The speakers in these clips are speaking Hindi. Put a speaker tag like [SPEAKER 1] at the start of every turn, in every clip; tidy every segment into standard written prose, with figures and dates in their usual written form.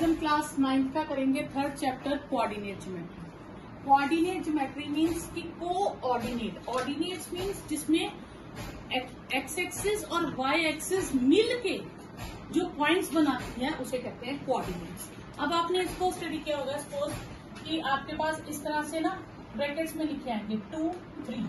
[SPEAKER 1] आज हम क्लास 9th का करेंगे 3rd chapter coordinate geometry. Coordinate geometry means कि कोऑर्डिनेट, ऑर्डिनेट्स मीन्स जिसमें एक्स एक्सिस और वाई एक्सिस मिल के जो पॉइंट्स बनाती है उसे कहते हैं कोऑर्डिनेट्स। अब आपने इसको स्टडी किया होगा, सपोज कि आपके पास इस तरह से ना ब्रैकेट्स में लिखे आएंगे 2 3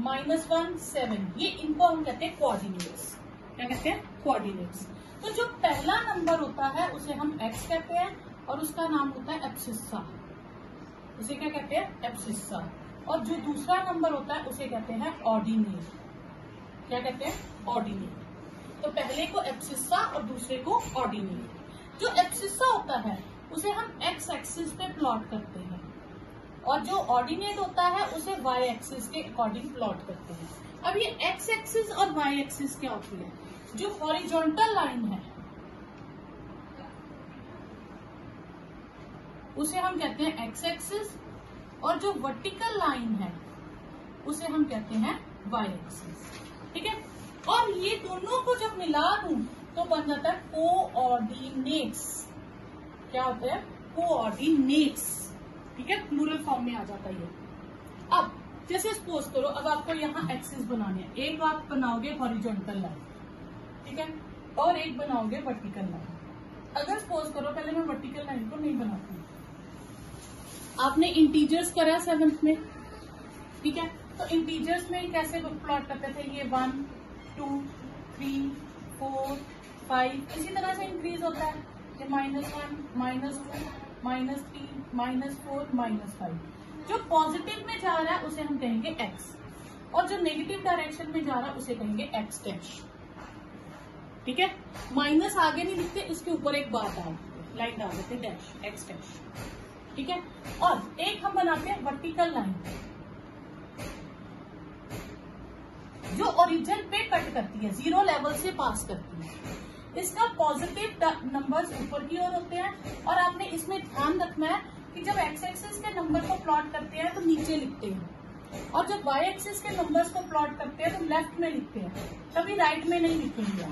[SPEAKER 1] -1 7, ये इनको हम कहते हैं कोऑर्डिनेट्स। क्या कहते हैं? कोऑर्डिनेट्स। तो जो पहला नंबर होता है उसे हम एक्स कहते हैं और उसका नाम होता है एब्सिस्सा। उसे क्या कहते हैं? एब्सिस्सा। और जो दूसरा नंबर होता है उसे कहते हैं ऑर्डिनेट। क्या कहते हैं? ऑर्डिनेट। तो पहले को एब्सिस्सा और दूसरे को ऑर्डिनेट। जो एब्सिस्सा होता है उसे हम एक्स एक्सिस पे प्लॉट करते हैं और जो ऑर्डिनेट होता है उसे वाई एक्सिस के अकॉर्डिंग प्लॉट करते हैं। अब ये एक्स एक्सिस और वाई एक्सिस क्या होती है? जो हॉरिजॉन्टल लाइन है उसे हम कहते हैं एक्स एक्सिस और जो वर्टिकल लाइन है उसे हम कहते हैं वाई एक्सिस। ठीक है। और ये दोनों को जब मिला दूं तो बन जाता है कोऑर्डिनेट्स। क्या होता है? कोऑर्डिनेट्स। ठीक है, प्लूरल फॉर्म में आ जाता है ये। अब जैसे सपोज करो, अब आपको यहाँ एक्सिस बनानी है। एक आप बनाओगे हॉरिजॉन्टल लाइन, ठीक है, और एक बनाओगे वर्टिकल लाइन। अगर सपोज करो, पहले मैं वर्टिकल लाइन को नहीं बनाती हूँ। आपने इंटीजर्स करा 7th में, ठीक है, तो इंटीजर्स में कैसे प्लॉट करते थे? ये 1 2 3 4 5 इसी तरह से इंक्रीज होता है। ये -1 -2 -3 -4 -5। जो पॉजिटिव में जा रहा है उसे हम कहेंगे एक्स और जो नेगेटिव डायरेक्शन में जा रहा है उसे कहेंगे एक्स डैश। ठीक है, माइनस आगे नहीं लिखते, इसके ऊपर एक बार डाल देते, लाइन डाल देते, डैश, एक्स डैश। ठीक है। और एक हम बनाते हैं वर्टिकल लाइन जो ओरिजिन पे कट करती है, 0 लेवल से पास करती है। इसका पॉजिटिव नंबर्स ऊपर की ओर होते हैं और आपने इसमें ध्यान रखना है कि जब एक्स एक्सिस के नंबर को प्लॉट करते हैं तो नीचे लिखते हैं और जब वाई एक्सिस के नंबर्स को प्लॉट करते हैं तो लेफ्ट में लिखते हैं, कभी राइट में नहीं लिखेंगे।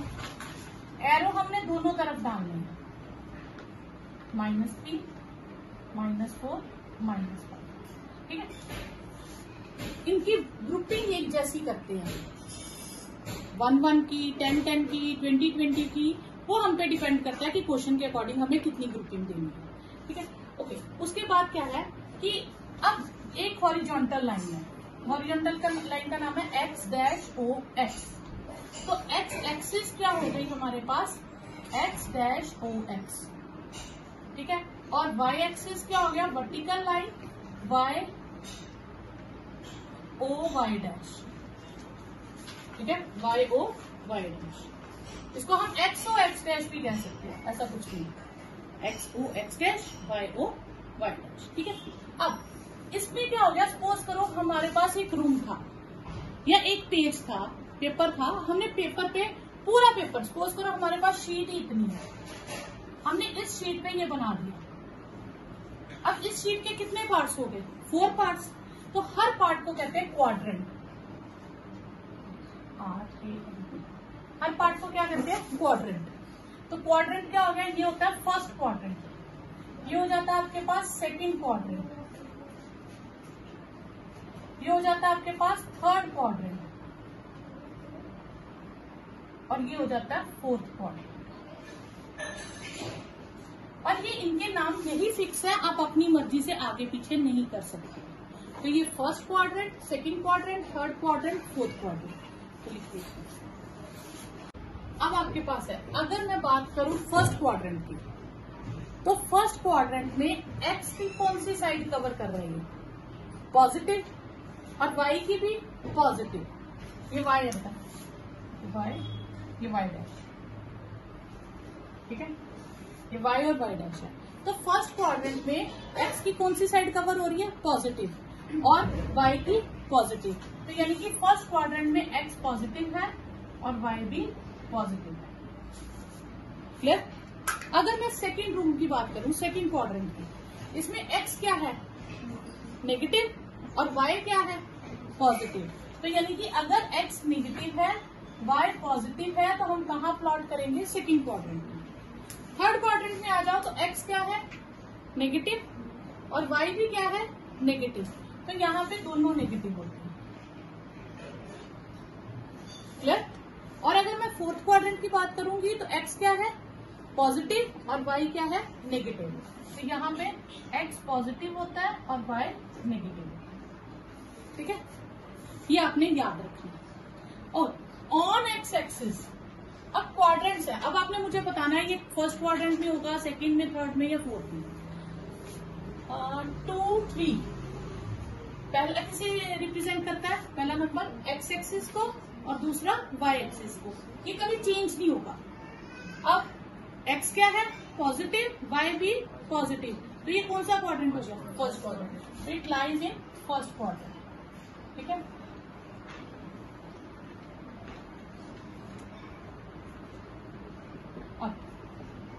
[SPEAKER 1] एरो हमने दोनों तरफ डालने हैं, -3 -4 -5। ठीक है, इनकी ग्रुपिंग एक जैसी करते हैं, 1-1 की, 10-10 की, 20-20 की, वो हम पे डिपेंड करता है कि क्वेश्चन के अकॉर्डिंग हमें कितनी ग्रुपिंग देनी है। ठीक है, ओके। उसके बाद क्या है कि अब एक हॉरिजॉन्टल लाइन है, हॉरिजॉन्टल का लाइन का नाम है एक्स डैश ओ एक्स। तो एक्स एक्सिस क्या हो गई हमारे पास? X dash O X. ठीक है, और वाई एक्सिस क्या हो गया? Vertical line Y O Y dash. ठीक है, वाई ओ वाई डैश। इसको हम एक्स ओ एक्स डैश भी कह सकते हैं, ऐसा कुछ नहीं, X O X dash Y O Y dash. ठीक है। अब इसमें क्या हो गया? सपोज करो हमारे पास एक रूम था या एक पेज था, पेपर था, हमने पेपर पे पूरा पेपर, सपोज करो हमारे पास शीट ही इतनी है, हमने इस शीट पे ये बना दिया। अब इस शीट के कितने पार्ट्स हो गए? 4 पार्ट्स। तो हर पार्ट को कहते हैं क्वाड्रेंट। हर पार्ट को क्या कहते हैं? क्वाड्रेंट। तो क्वाड्रेंट क्या हो गया? ये होता है फर्स्ट क्वाड्रेंट, ये हो जाता है आपके पास सेकंड क्वाड्रेंट, ये हो जाता है आपके पास थर्ड क्वाड्रेंट और ये हो जाता है 4th क्वाड्रेंट। और ये इनके नाम यही फिक्स है, आप अपनी मर्जी से आगे पीछे नहीं कर सकते। तो ये first quadrant, second quadrant, third quadrant, 4th quadrant. तो लिखिए। अब आपके पास है, अगर मैं बात करूं फर्स्ट क्वाड्रेंट की, तो फर्स्ट क्वाड्रेंट में एक्स की कौन सी साइड कवर कर रही है? पॉजिटिव, और वाई की भी पॉजिटिव। ये वाई आता है, वाई, ये वाई डैश। ठीक है, ये वाई और वाई डैश है। तो फर्स्ट क्वाड्रेंट में एक्स की कौन सी साइड कवर हो रही है? पॉजिटिव, और वाई की पॉजिटिव। तो यानी कि फर्स्ट क्वाड्रेंट में एक्स पॉजिटिव है और वाई भी पॉजिटिव है। क्लियर? अगर मैं सेकंड रूम की बात करूं, सेकंड क्वाड्रेंट की, इसमें एक्स क्या है? नेगेटिव और वाई क्या है? पॉजिटिव। तो यानी कि अगर एक्स नेगेटिव है, वाई पॉजिटिव है, तो हम कहाँ प्लॉट करेंगे? सेकंड क्वाड्रेंट में। थर्ड क्वाड्रेंट में आ जाओ तो क्या है, नेगेटिव, और y भी क्या है, नेगेटिव। तो यहाँ पे दोनों नेगेटिव होते हैं। क्लियर। और अगर मैं फोर्थ क्वाड्रेंट की बात करूंगी तो x क्या है, पॉजिटिव, और y क्या है, नेगेटिव। तो यहाँ पे x पॉजिटिव होता है और y नेगेटिव। ठीक है, ये आपने याद रखना। और ऑन एक्स एक्सिस, अब क्वाड्रेंट्स है, अब आपने मुझे बताना है ये फर्स्ट क्वाड्रेंट में होगा, सेकंड में, थर्ड में या फोर्थ में। 2, 3 पहला किसे रिप्रेजेंट करता है, पहला नंबर एक्स एक्सिस को और दूसरा वाई एक्सिस को। ये कभी चेंज नहीं होगा। अब एक्स क्या है, पॉजिटिव, वाई भी पॉजिटिव, तो ये कौन सा क्वाड्रेंट हो गया, first quadrant. It lies in first quadrant. ठीक है,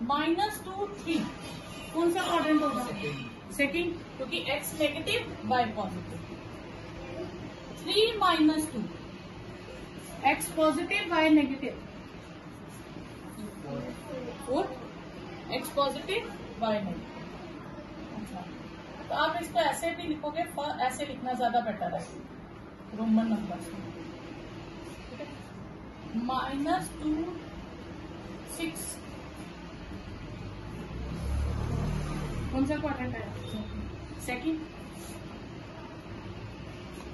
[SPEAKER 1] -2, 3 कौन सा क्वाड्रेंट होगा, सेकंड, क्योंकि x negative, y positive. 3 - 2 x positive, y negative. 4 x positive, y negative. अच्छा, तो आप इसको ऐसे भी लिखोगे, ऐसे लिखना ज्यादा बेटर है रोमन नंबर। ठीक है, -2, 6 कौन सा क्वाड्रेंट है, सेकंड।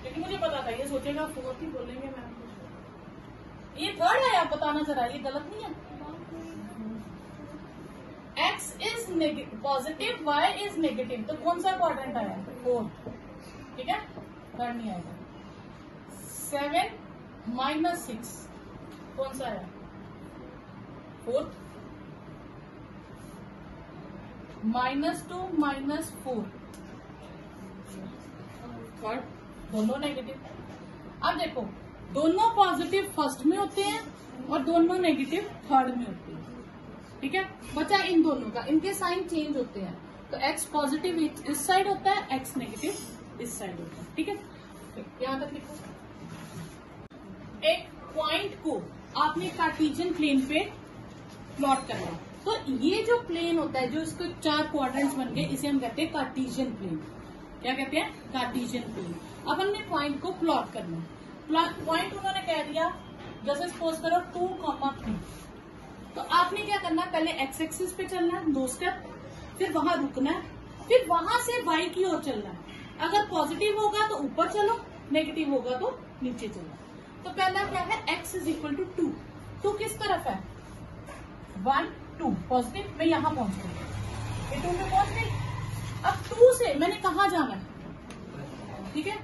[SPEAKER 1] लेकिन मुझे पता था ये सोचेगा फोर्थ ही बोलेंगे मैम, ये थर्ड है, आप बताना जरा, ये गलत नहीं है। x is positive, y is negative, तो कौन सा क्वाड्रेंट आया, फोर्थ। ठीक है, थर्ड नहीं आएगा। 7 - 6 कौन सा आया, फोर्थ। -2 - 4 थर्ड, दोनों नेगेटिव। अब देखो, दोनों पॉजिटिव फर्स्ट में होते हैं और दोनों नेगेटिव थर्ड में होते हैं। ठीक है, बचा इन दोनों का, इनके साइन चेंज होते हैं। तो x पॉजिटिव इस साइड होता है, x नेगेटिव इस साइड होता है। ठीक है, यहाँ तक लिखो। एक पॉइंट को आपने कार्टेशियन प्लेन पे प्लॉट करना, तो ये जो प्लेन होता है, जो इसके 4 क्वाड्रेंट्स बन गए, इसे हम कहते हैं कार्टेशियन प्लेन। क्या कहते हैं, कार्टेशियन प्लेन। अब हमने पॉइंट को प्लॉट करना। पॉइंट उन्होंने कह दिया, जैसे सपोज करो 2, 3, तो आपने क्या करना, पहले एक्स एक्सिस पे चलना है 2 स्टेप, फिर वहां रुकना है, फिर वहां से वाई की ओर चलना है। अगर पॉजिटिव होगा तो ऊपर चलो, नेगेटिव होगा तो नीचे चलो। तो पहला क्या है, x इज इक्वल टू 2। 2 किस तरफ है, 1, 2 पॉजिटिव, मैं यहां पहुंच गई, 2 में पहुंच गई। अब 2 से मैंने कहा जाना है, ठीक है,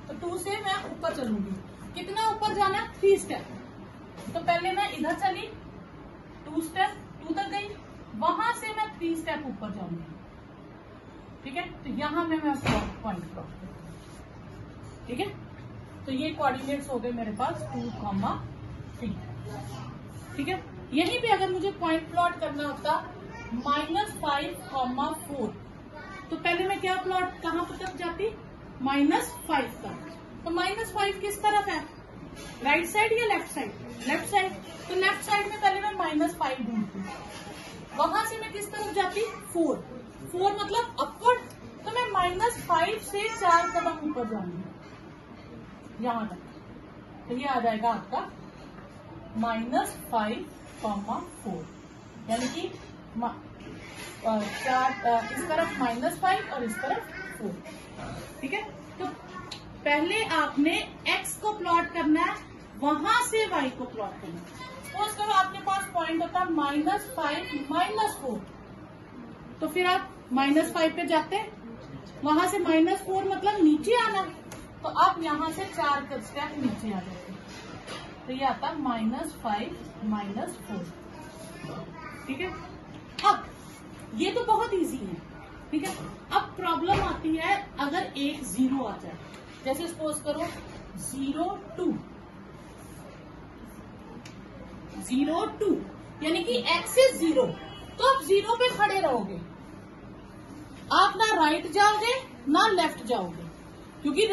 [SPEAKER 1] तो 2 से मैं ऊपर चलूंगी। कितना ऊपर जाना, 3 स्टेप। तो पहले मैं इधर चली, 2 स्टेप, 2 तक गई, वहां से मैं 3 स्टेप ऊपर जाऊंगी। ठीक है, तो यहां में मैं पॉइंट प्लॉट करूंगी। ठीक है, तो ये कोऑर्डिनेट्स हो गए मेरे पास 2, 3। ठीक है, यहीं पे अगर मुझे पॉइंट प्लॉट करना होता -5, 4, तो पहले मैं क्या प्लॉट कहां पर तक जाती, -5 तक। तो -5 किस तरफ है, राइट साइड या लेफ्ट साइड, लेफ्ट साइड। तो लेफ्ट साइड में पहले मैं -5 ढूंढती, वहां से मैं किस तरफ जाती, 4 मतलब अपवर्ड। तो मैं -5 से 4 कदम ऊपर जाऊंगी यहां तक। तो ये आ जाएगा आपका -5, 4, यानी कि 4 इस तरफ -5 और इस तरफ 4। ठीक है, तो पहले आपने x को प्लॉट करना है, वहां से y को प्लॉट करना है। सपोज करो आपके पास पॉइंट होता है -5, -4, तो फिर आप -5 पे जाते, वहां से -4 मतलब नीचे आना, तो आप यहां से 4 स्टेप नीचे आ जाते, तो ये आता -5, -4। ठीक है, अब ये तो बहुत इजी है। ठीक है, अब प्रॉब्लम आती है अगर एक 0 आ जाए, जैसे सपोज करो 0, 2, 0, 2, यानी कि x इज 0, तो आप 0 पे खड़े रहोगे, आप ना राइट जाओगे ना लेफ्ट जाओगे, क्योंकि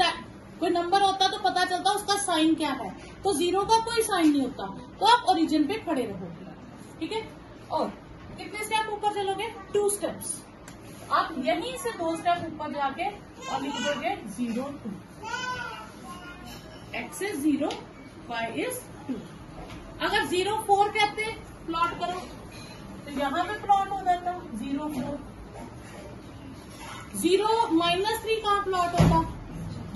[SPEAKER 1] कोई नंबर होता तो पता चलता उसका साइन क्या है, तो 0 का कोई साइन नहीं होता, तो आप ओरिजिन पे खड़े रहोगे। ठीक है, और कितने स्टेप ऊपर चलोगे? 2 स्टेप्स। आप यहीं से 2 स्टेप ऊपर जाके और लिख दोगे 0 2। x is 0, y is 2। अगर 0 4 कहते प्लॉट करो तो यहाँ पे प्लॉट हो जाता 0 4। 0 -3 कहाँ प्लॉट होता?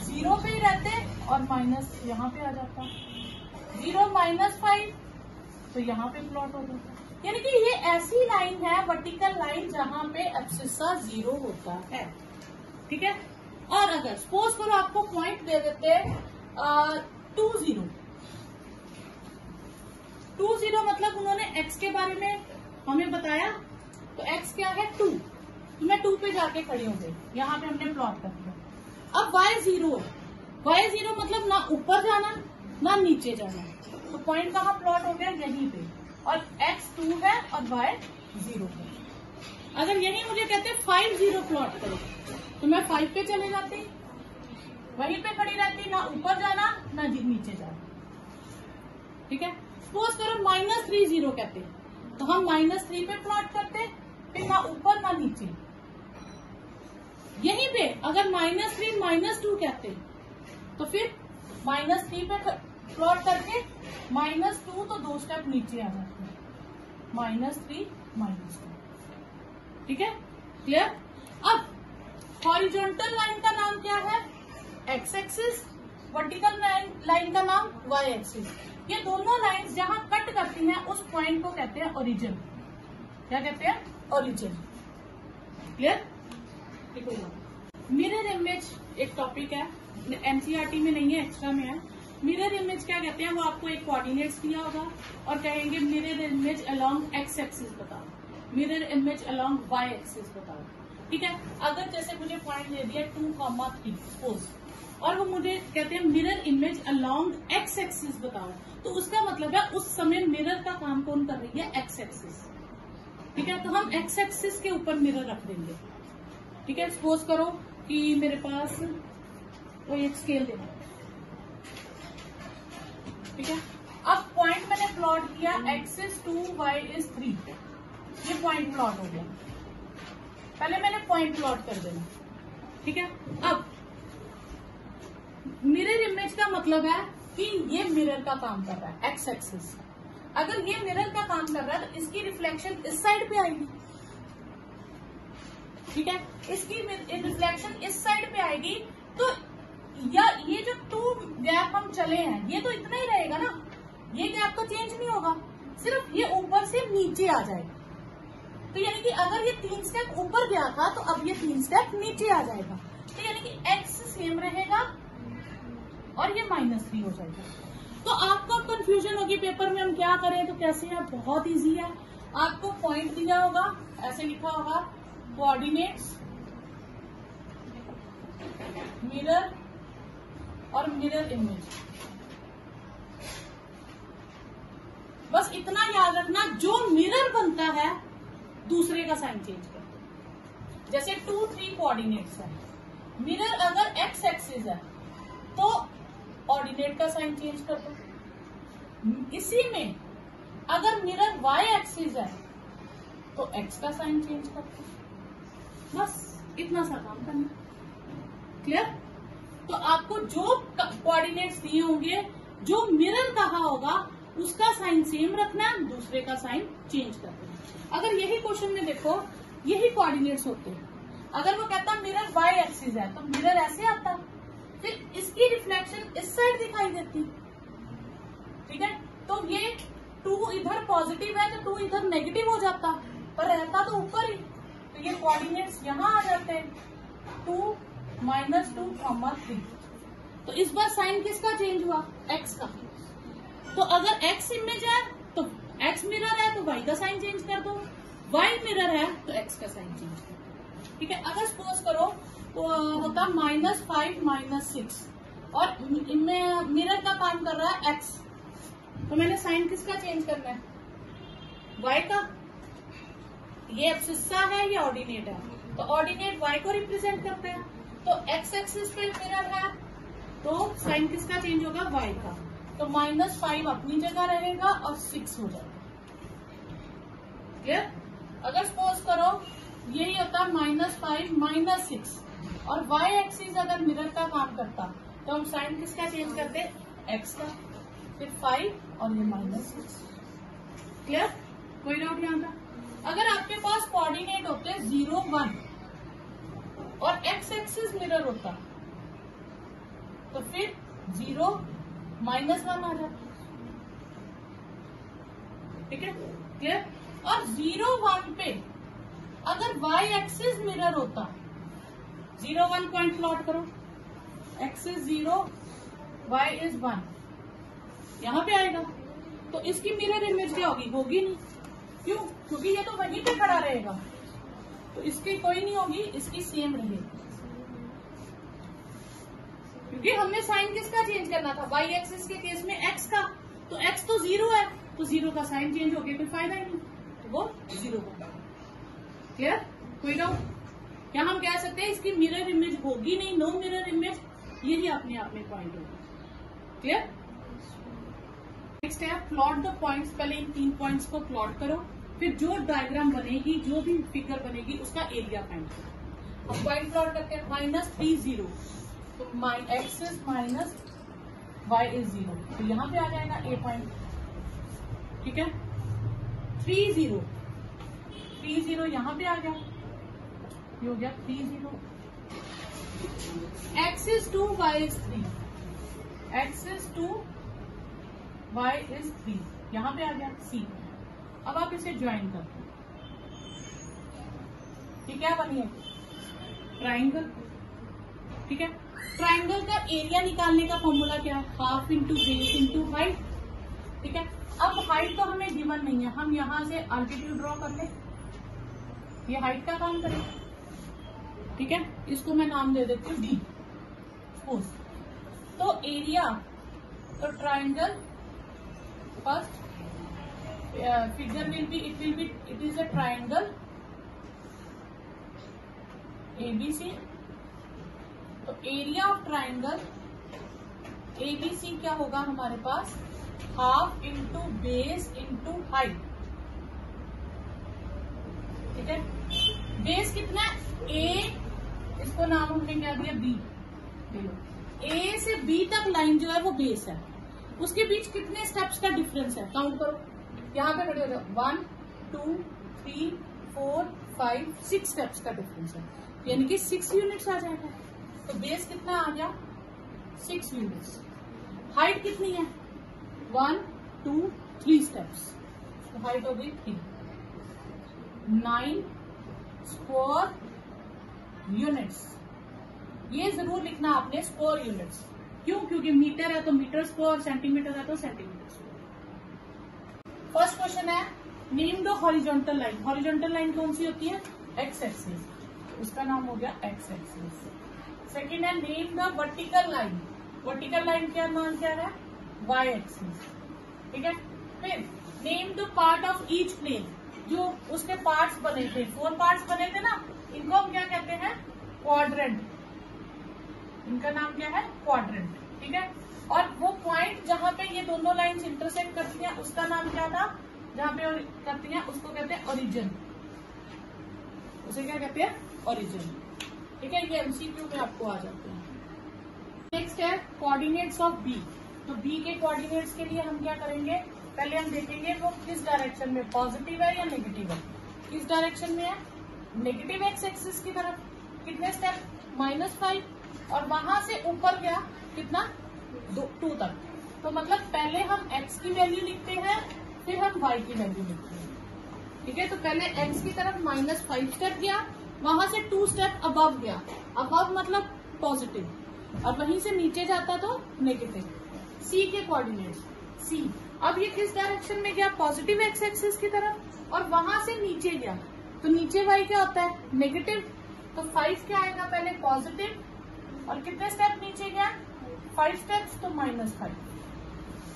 [SPEAKER 1] 0 पे ही रहते और माइनस यहाँ पे आ जाता। 0 -5 तो यहाँ पे प्लॉट हो जाता। यानी कि ये ऐसी लाइन है, वर्टिकल लाइन, जहां पे एब्सिस्सा 0 होता है। ठीक है। और अगर सपोज करो आपको पॉइंट दे देते 2 0। 2 0 मतलब उन्होंने x के बारे में हमें बताया, तो x क्या है? 2। तो मैं 2 पे जाके खड़ी हूँ, यहाँ पे हमने प्लॉट कर दिया। अब y 0 है। y 0 मतलब ना ऊपर जाना ना नीचे जाना, तो पॉइंट कहाँ प्लॉट हो गया? यहीं पे। और x 2 है और y 0 है। अगर यही मुझे कहते 5 0 प्लॉट करो, तो मैं 5 पे चले जाती, वहीं पे खड़ी रहती, ना ऊपर जाना ना नीचे जाना। ठीक है। सपोज करो -3 0 कहते, तो हम -3 पे प्लॉट करते, फिर ना ऊपर ना नीचे। यहीं पे अगर -3 -2 कहते, तो फिर -3 पे प्लॉट करके -2 तो 2 स्टेप नीचे आ जाते हैं, -3 -2। ठीक है, क्लियर। अब हॉरिजॉन्टल लाइन का नाम क्या है? x axis. वर्टिकल लाइन का नाम y एक्सिस। ये दोनों लाइंस जहां कट करती हैं उस पॉइंट को कहते हैं ओरिजिन। क्या कहते हैं? ओरिजिन। क्लियर। मिरर इमेज एक टॉपिक है, एनसीईआरटी में नहीं है, एक्स्ट्रा में है। मिरर इमेज क्या कहते हैं? वो आपको एक कोऑर्डिनेट्स दिया होगा और कहेंगे mirror image along x axis बताओ, mirror image along y axis बताओ। ठीक है। अगर जैसे मुझे पॉइंट दे दिया 2,3 सपोज, और वो मुझे कहते हैं mirror image along x axis बताओ, तो उसका मतलब है उस समय मिरर का काम कौन कर रही है? x axis. ठीक है। तो हम x एक्सिस के ऊपर मिरर रख देंगे। ठीक है। सपोज करो कि मेरे पास कोई एक स्केल देना, ठीक है। अब पॉइंट मैंने प्लॉट किया, x is 2, y is 3। ये पॉइंट प्लॉट हो गया। पहले मैंने पॉइंट प्लॉट कर देना। ठीक है। अब मिरर इमेज का मतलब है कि ये मिरर का काम कर रहा है, x एक्सिस। अगर ये मिरर का काम कर रहा है तो इसकी रिफ्लेक्शन इस साइड पे आएगी। ठीक है। इसकी रिफ्लेक्शन इस साइड पे आएगी, तो या ये जो 2 गैप हम चले हैं, ये तो इतना ही रहेगा ना, ये गैप तो चेंज नहीं होगा, सिर्फ ये ऊपर से नीचे आ जाएगा। तो यानी कि अगर ये 3 स्टेप ऊपर गया था, तो अब ये 3 स्टेप नीचे आ जाएगा। तो यानी कि x सेम रहेगा और ये -3 हो जाएगा। तो आपको कंफ्यूजन होगी पेपर में हम क्या करें, तो कैसे है? बहुत इजी है। आपको पॉइंट दिया होगा, ऐसे लिखा होगा कोऑर्डिनेट्स, मिरर और मिरर इमेज। बस इतना याद रखना, जो मिरर बनता है दूसरे का साइन चेंज कर दो। जैसे 2 3 कोऑर्डिनेट्स है, मिरर अगर x एक्सिस है तो ऑर्डिनेट का साइन चेंज कर दो। इसी में अगर मिरर y एक्सिस है तो x का साइन चेंज कर दो। बस इतना सा काम करना। क्लियर। तो आपको जो कोऑर्डिनेट्स दिए होंगे, जो मिरर कहा होगा, उसका साइन सेम रखना, दूसरे का साइन चेंज कर देना। अगर यही क्वेश्चन में देखो, यही कोऑर्डिनेट्स होते हैं, अगर वो कहता मिरर y एक्सिस है तो मिरर ऐसे आता, फिर इसकी रिफ्लेक्शन इस साइड दिखाई देती। ठीक है। तो ये 2 इधर पॉजिटिव है तो 2 इधर नेगेटिव हो जाता, पर रहता तो ऊपर ही, तो ये कोऑर्डिनेट्स यहाँ आ जाते हैं, 2 -2, 3। तो इस बार साइन किसका चेंज हुआ? x का। तो अगर x इमेज है तो x मिरर है तो y का साइन चेंज कर दो, y मिरर है तो x का साइन चेंज कर दो। ठीक है। अगर सपोज करो तो होता -5 -6 और मिरर का काम कर रहा है x, तो मैंने साइन किसका चेंज करना है? y का। ये एब्सिस्सा है, ये ऑर्डिनेट है, तो ऑर्डिनेट y को रिप्रेजेंट करता है, तो x एक्सिस पे मिरर है तो साइन किसका चेंज होगा? y का। तो -5 अपनी जगह रहेगा और 6 हो जाएगा। क्लियर। अगर सपोज करो यही होता -5 -6 और y एक्सिस अगर मिरर का काम करता तो हम साइन किसका चेंज करते, x का, फिर 5 और ये -6। क्लियर, कोई डाउट यहाँ का? अगर आपके पास कोऑर्डिनेट होते 0 1 और x एक्सिस मिरर होता तो फिर 0 -1 आ जाता, ठीक है, क्लियर। और 0 1 पे अगर y एक्सिस मिरर होता, 0 1 पॉइंट प्लॉट करो, एक्सिस 0 y इज 1, यहां पे आएगा तो इसकी मिरर इमेज क्या होगी, होगी नहीं। क्यों? क्योंकि ये तो वहीं पे खड़ा रहेगा, तो इसकी कोई नहीं होगी, इसकी सेम रहेगी। क्योंकि हमने साइन किसका चेंज करना था, y एक्सिस के केस में x का, तो x तो 0 है, तो 0 का साइन चेंज हो गया, कोई फायदा ही नहीं, तो वो 0 होगा। क्लियर, कोई डाउट? क्या हम कह सकते हैं इसकी मिरर इमेज होगी नहीं, नो मिरर इमेज, यही अपने आप में पॉइंट होगा। क्लियर। नेक्स्ट है प्लॉट द पॉइंट्स। पहले इन 3 पॉइंट्स को प्लॉट करो, फिर जो डायग्राम बनेगी, जो भी फिगर बनेगी उसका एरिया फाइंड करो। अब पॉइंट प्लॉट करते हैं, -3 0, तो x is minus y is 0, तो यहाँ पे आ जाएगा a पॉइंट, ठीक है। 3 0 यहाँ पे आ गया, ये हो गया 3 0। x is 2 y is 3, x is 2 y is 3, यहाँ पे आ गया c। अब आप इसे ज्वाइन करते हैं, ये क्या बनी है, ट्राइंगल, ठीक है। ट्राइंगल का एरिया निकालने का फॉर्मूला क्या है, half into base into height, ठीक है। अब हाइट तो हमें गिवन नहीं है, हम यहां से अल्टीट्यूड ड्रॉ कर ले, ये हाइट का काम करें, ठीक है। इसको मैं नाम दे देती हूँ डी, तो एरिया, तो triangle first figure will be, it is a triangle ABC, तो एरिया ऑफ ट्राइंगल एबीसी क्या होगा हमारे पास, half into base into height, ठीक है। बेस कितना है, ए, इसको नाम हमने क्या दिया, बी, ए से बी तक लाइन जो है वो बेस है, उसके बीच कितने स्टेप्स का डिफरेंस है, काउंट करो, यहाँ पे खड़े हो जाओ, 1 2 3 4 5 6 स्टेप्स का डिफरेंस है, यानी कि 6 यूनिट्स आ जाएगा, तो बेस कितना आ गया, 6 यूनिट्स। हाइट कितनी है, 1 2 3 स्टेप्स, तो हाइट हो गई 3, 9 स्क्वायर यूनिट्स। ये जरूर लिखना आपने स्क्वायर यूनिट्स, क्यों, क्योंकि मीटर है तो मीटर स्क्वायर, सेंटीमीटर है तो सेंटीमीटर स्क्वायर। फर्स्ट क्वेश्चन है, name the horizontal line. Horizontal line कौन सी होती है, एक्स एक्सिस, उसका नाम हो गया एक्स एक्सिस। सेकेंड है, name the vertical line. Vertical line का नाम क्या है, वाई एक्सिस, ठीक है। फिर name the part of each plane, जो उसके पार्ट्स बने थे, 4 पार्ट्स बने थे ना, इनको हम क्या कहते हैं, क्वाड्रेंट, इनका नाम क्या है, क्वाड्रेंट, ठीक है। और वो पॉइंट जहां पे ये दोनों लाइंस इंटरसेक्ट करती हैं उसका नाम क्या था, जहां पे करती हैं उसको कहते हैं ओरिजिन, उसे क्या कहते हैं, ओरिजिन, ठीक है। ये एमसीक्यू में आपको आ जाते हैं। नेक्स्ट है कोऑर्डिनेट्स ऑफ बी। तो बी के कोऑर्डिनेट्स के लिए हम क्या करेंगे, पहले हम देखेंगे वो किस डायरेक्शन में, पॉजिटिव है या नेगेटिव है। किस डायरेक्शन में है, नेगेटिव एक्स एक्सिस की तरफ। कितने स्टेप, -5, और वहां से ऊपर गया कितना, 2 तक। तो मतलब पहले हम x की वैल्यू लिखते हैं, फिर हम y की वैल्यू लिखते हैं, ठीक है। तो पहले x की तरफ -5 स्टेप गया, वहां से 2 स्टेप अबव गया, अबव मतलब पॉजिटिव, और वहीं से नीचे जाता तो नेगेटिव। c के कोऑर्डिनेट्स, c, अब ये किस डायरेक्शन में गया, पॉजिटिव एक्स एक्सिस की तरफ, और वहां से नीचे गया, तो नीचे y क्या होता है, नेगेटिव, तो 5 क्या आएगा, पहले पॉजिटिव, और कितने स्टेप नीचे गया, 5 स्टेप्स, तो -5,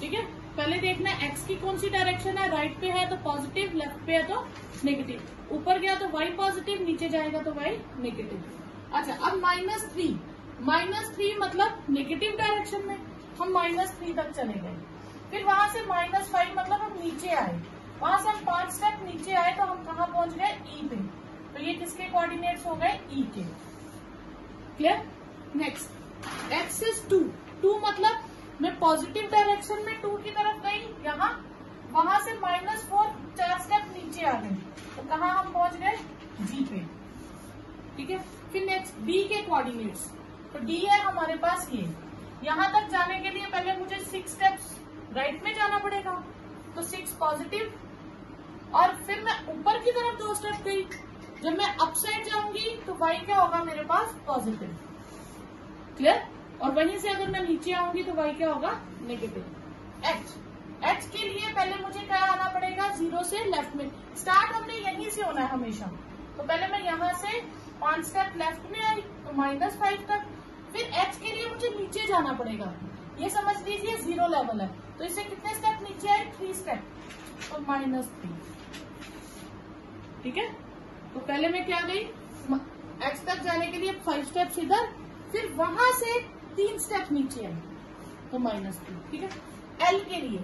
[SPEAKER 1] ठीक है। पहले देखना है x की कौन सी डायरेक्शन है, राइट पे है तो पॉजिटिव, लेफ्ट पे है तो नेगेटिव, ऊपर गया तो y पॉजिटिव, नीचे जाएगा तो y नेगेटिव। अच्छा, अब -3 मतलब नेगेटिव डायरेक्शन में, हम -3 तक चले गए, फिर वहां से -5 मतलब हम नीचे आए, वहां से हम 5 स्टेप नीचे आए तो हम कहाँ पहुंच गए, ई पे। तो ये किसके कोऑर्डिनेट्स हो गए, ई के। क्लियर। नेक्स्ट एक्स इज 2, 2 मतलब मैं पॉजिटिव डायरेक्शन में 2 की तरफ गई, यहाँ वहां से -4 4 स्टेप नीचे आ गए, तो कहाँ हम पहुंच गए, जी पे। ठीक है। फिर नेक्स्ट बी के कोऑर्डिनेट्स, तो डी है हमारे पास ये, यहां तक जाने के लिए पहले मुझे 6 स्टेप्स राइट में जाना पड़ेगा, तो 6 पॉजिटिव, और फिर मैं ऊपर की तरफ 2 स्टेप गई, जब मैं अप साइड जाऊंगी तो वाई क्या होगा मेरे पास, पॉजिटिव। क्लियर। और वहीं से अगर मैं नीचे आऊंगी तो वाई क्या होगा, नेगेटिव। एच के लिए पहले मुझे क्या आना पड़ेगा, 0 से लेफ्ट में, स्टार्ट हमने यहीं से होना है हमेशा, तो पहले मैं यहाँ से 5 स्टेप लेफ्ट में आई तो -5 तक, फिर एच के लिए मुझे नीचे जाना पड़ेगा, ये समझ लीजिए 0 लेवल है, तो इससे कितने स्टेप नीचे आए, 3 स्टेप, तो -3। ठीक है। तो पहले मैं क्या गई, एक्स तक जाने के लिए 5 स्टेप इधर, फिर वहां से 3 स्टेप नीचे आई तो -3। ठीक है। एल के लिए,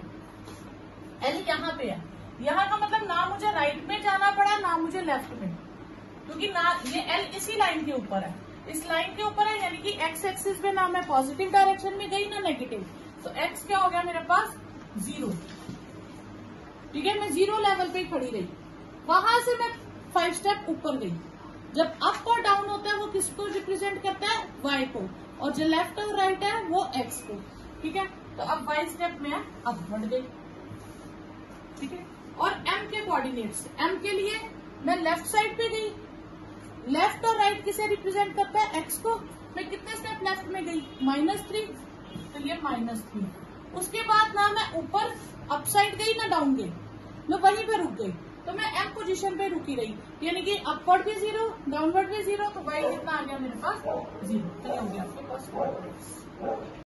[SPEAKER 1] एल यहाँ पे है, यहाँ का मतलब ना मुझे राइट में जाना पड़ा ना मुझे लेफ्ट में, क्योंकि ना ये एल इसी लाइन के ऊपर है, इस लाइन के ऊपर है, यानी कि एक्स एक्सिस पे ना मैं पॉजिटिव डायरेक्शन में गई ना नेगेटिव, तो एक्स क्या हो गया मेरे पास, 0। ठीक है। मैं 0 लेवल पे खड़ी रही, वहां से मैं 5 स्टेप ऊपर गई, जब अप और डाउन होता है वो किसको रिप्रेजेंट करता है, वाई को, और जो लेफ्ट और राइट है वो एक्स को। ठीक है। तो अब वाई स्टेप में अब बढ़ गई। ठीक है। और एम के कोऑर्डिनेट्स, एम के लिए मैं लेफ्ट साइड पे गई, लेफ्ट और राइट किसे रिप्रेजेंट करता है, एक्स को, मैं कितने स्टेप लेफ्ट में गई, -3, तो ये -3। उसके बाद ना मैं ऊपर अप साइड गई ना डाउन गई, मैं वहीं पे रुक गई, तो मैं एम पोजीशन पे रुकी रही, यानी कि अपवर्ड भी 0 डाउनवर्ड भी 0, तो वाई कितना आ गया मेरे पास, 0। तो ये हो गया आपके पास।